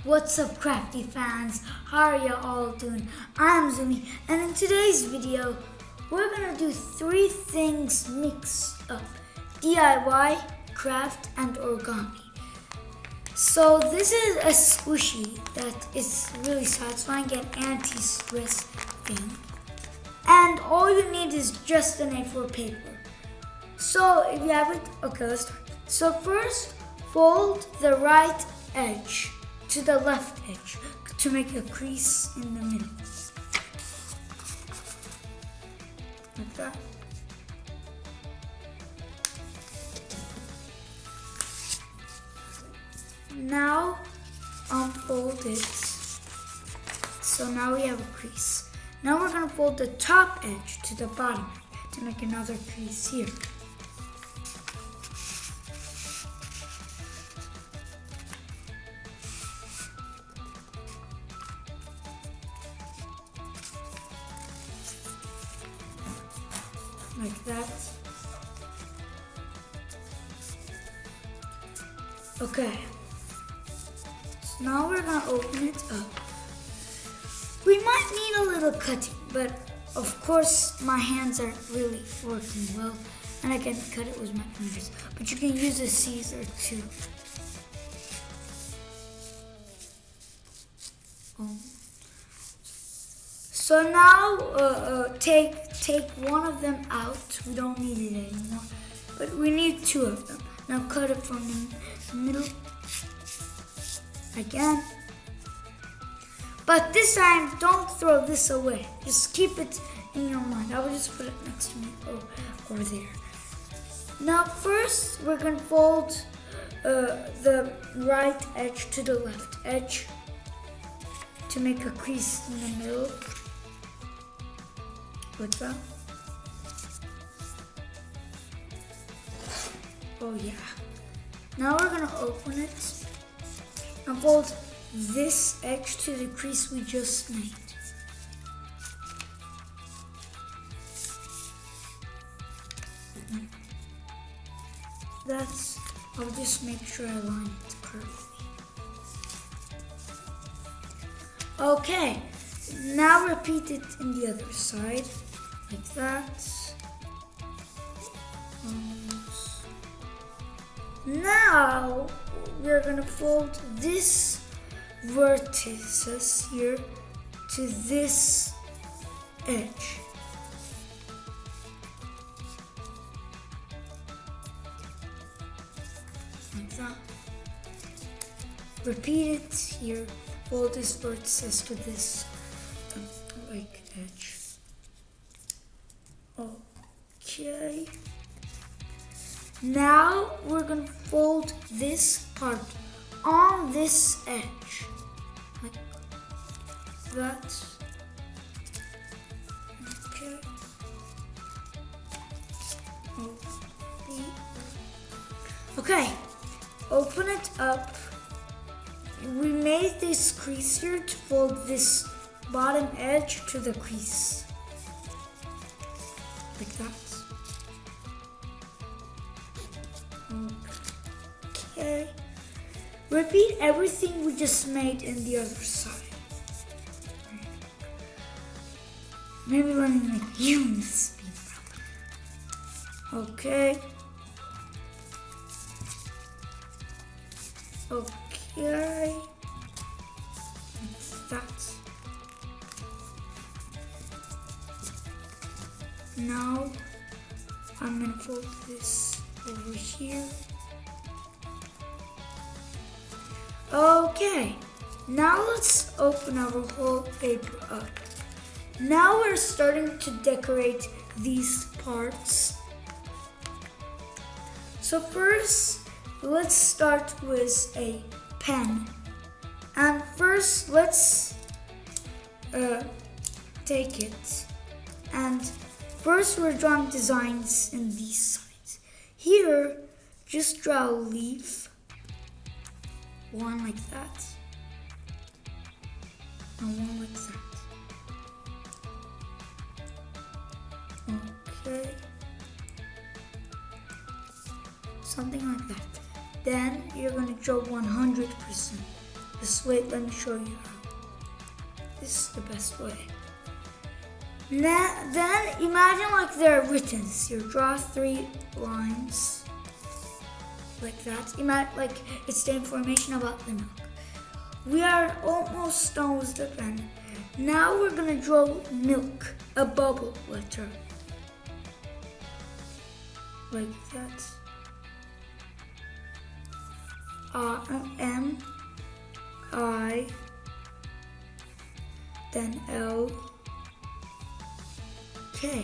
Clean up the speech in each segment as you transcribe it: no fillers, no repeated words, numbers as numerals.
What's up, crafty fans? How are you all doing? I'm Zoomie, and in today's video, we're gonna do 3 things mixed up: DIY, craft, and origami. So this is a squishy that is really satisfying and anti-stress thing. And all you need is just an A4 paper. So if you have it, okay, let's start. So first, fold the right edge to the left edge to make a crease in the middle. Like that. Now unfold it. So now we have a crease. Now we're going to fold the top edge to the bottom to make another crease here. Like that. Okay. So now we're gonna open it up. We might need a little cutting, but of course my hands aren't really working well, and I can cut it with my fingers. But you can use a Caesar too. So now take one of them out. We don't need it anymore, but we need 2 of them. Now cut it from the middle again. But this time, don't throw this away. Just keep it in your mind. I will just put it next to me over there. Now first, we're gonna fold the right edge to the left edge to make a crease in the middle. Like that. Oh yeah. Now we're gonna open it and fold this edge to the crease we just made. I'll just make sure I line it perfectly. Okay, now repeat it in the other side, like that. Now we're gonna fold this vertices here to this edge. Like that. Repeat it here. Fold this vertices to this like edge. Okay. Now we're gonna fold this part on this edge, like that. Okay. Okay. Open it up. We made this crease here to fold this bottom edge to the crease, like that. Okay. Repeat everything we just made in the other side. Maybe let me make you in the speed run. Okay. Okay. Like that. Now I'm gonna fold this over here. Okay, now let's open our whole paper up. Now we're starting to decorate these parts. So first, let's start with a pen. And first, let's take it. And first, we're drawing designs in these sides. Here, just draw a leaf. One like that, and one like that. Okay. Something like that. Then you're going to draw 100%. Just wait, let me show you how. This is the best way. Now, then imagine like they're written. You draw 3 lines like that. Imagine like it's the information about the milk. We are almost done with the pen. Now we're gonna draw milk, a bubble letter. Like that. M, I, then L, K.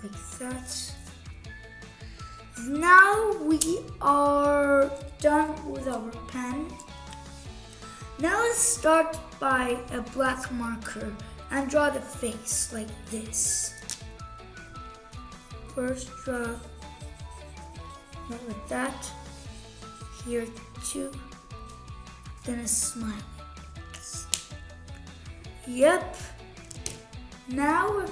Like that. Now we are done with our pen. Now let's start by a black marker and draw the face like this. First draw like that. Here too. Then a smile. Yep. Now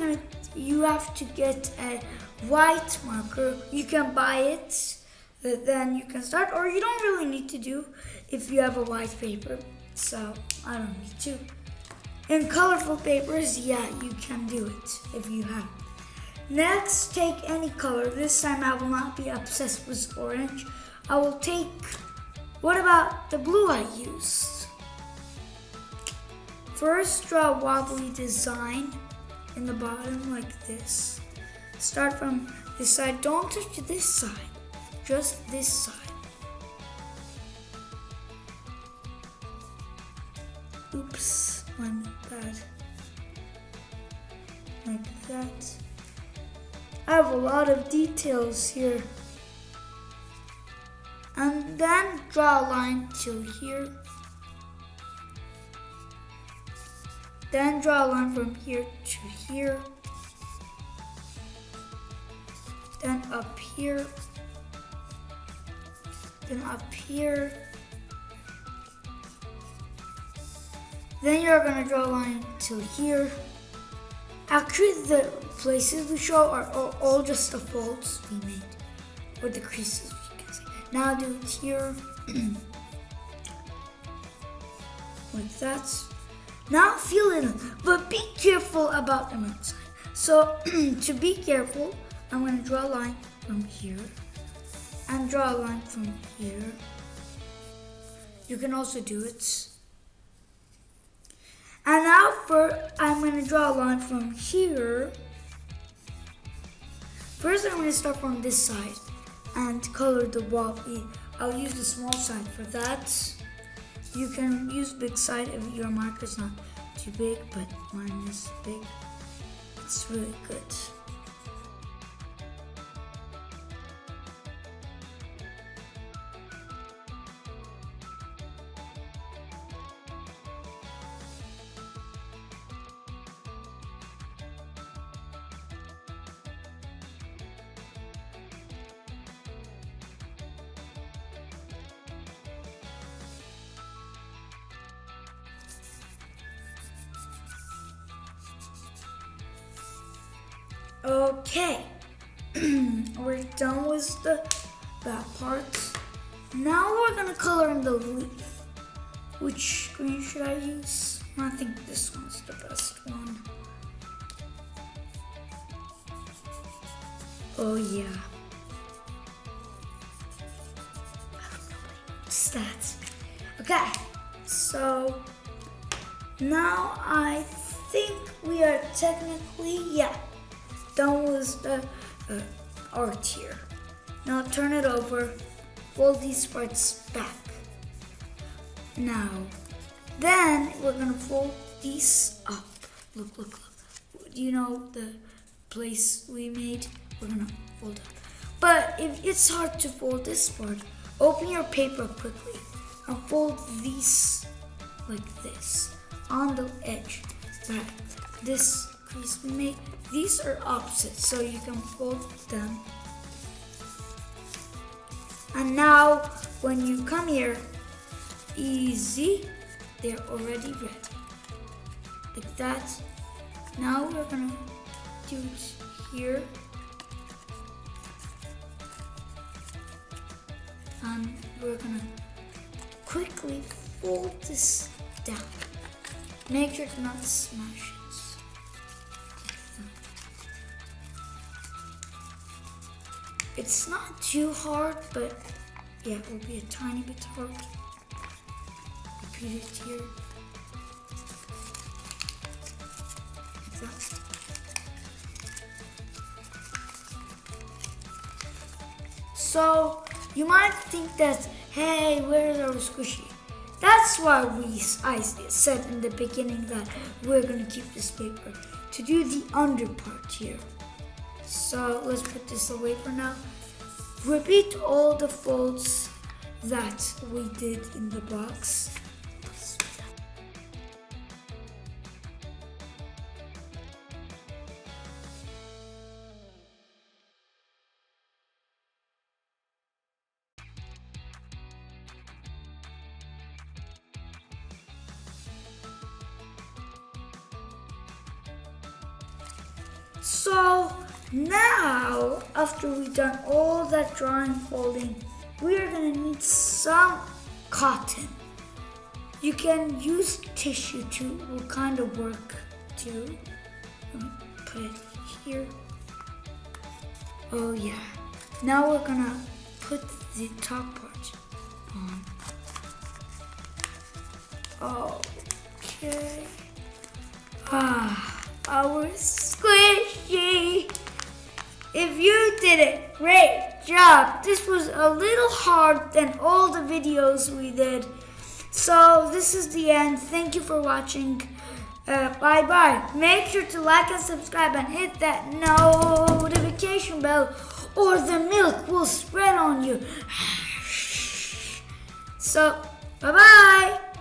you have to get a white marker. You can buy it. Then you can start, or you don't really need to do if you have a white paper. So I don't need to. In colorful papers, yeah, you can do it if you have. Next, take any color. This time I will not be obsessed with orange. I will take, what about the blue I used? First, draw a wobbly design in the bottom like this. Start from this side. Don't touch this side, just this side. Oops, I'm bad. Like that. I have a lot of details here. And then draw a line to here. Then draw a line from here to here. Then up here. Then up here. Then you're gonna draw a line to here. Actually, the places we show are all just the folds we made, or the creases, you can say. Now do it here, like that. Now fill it in, but be careful about the milk sign. So to be careful, I'm gonna draw a line from here, and draw a line from here. You can also do it. And now I'm going to draw a line from here. First I'm going to start from this side and color the wobbly. I'll use the small side for that. You can use big side if your marker's not too big, but mine is big. It's really good. Okay, we're done with that part. Now we're gonna color in the leaf. Which green should I use? I think this one's the best one. Oh yeah. What's that? Okay, so now I think we are technically, yeah, done with the art here. Now turn it over, fold these parts back. Now, then we're gonna fold these up. Look, look, look. Do you know the place we made? We're gonna fold up. But if it's hard to fold this part, open your paper quickly and fold these like this on the edge. Right. This crease we made, these are opposite, so you can fold them. And now, when you come here, easy, they're already ready. Like that. Now we're gonna do it here. And we're gonna quickly fold this down. Make sure to not smash it. It's not too hard, but yeah, it will be a tiny bit hard. Repeat it here. Like that. So you might think that, hey, where's our squishy? That's why I said in the beginning that we're gonna keep this paper to do the under part here. So let's put this away for now. Repeat all the folds that we did in the box. So now, after we've done all that drawing folding, we are going to need some cotton. You can use tissue too, will kind of work too. Let me put it here. Oh yeah. Now we're going to put the top part on. Okay. Our squishy. If you did it, great job. This was a little hard than all the videos we did. So this is the end. Thank you for watching. Bye bye. Make sure to like and subscribe and hit that notification bell or the milk will spread on you. So bye bye.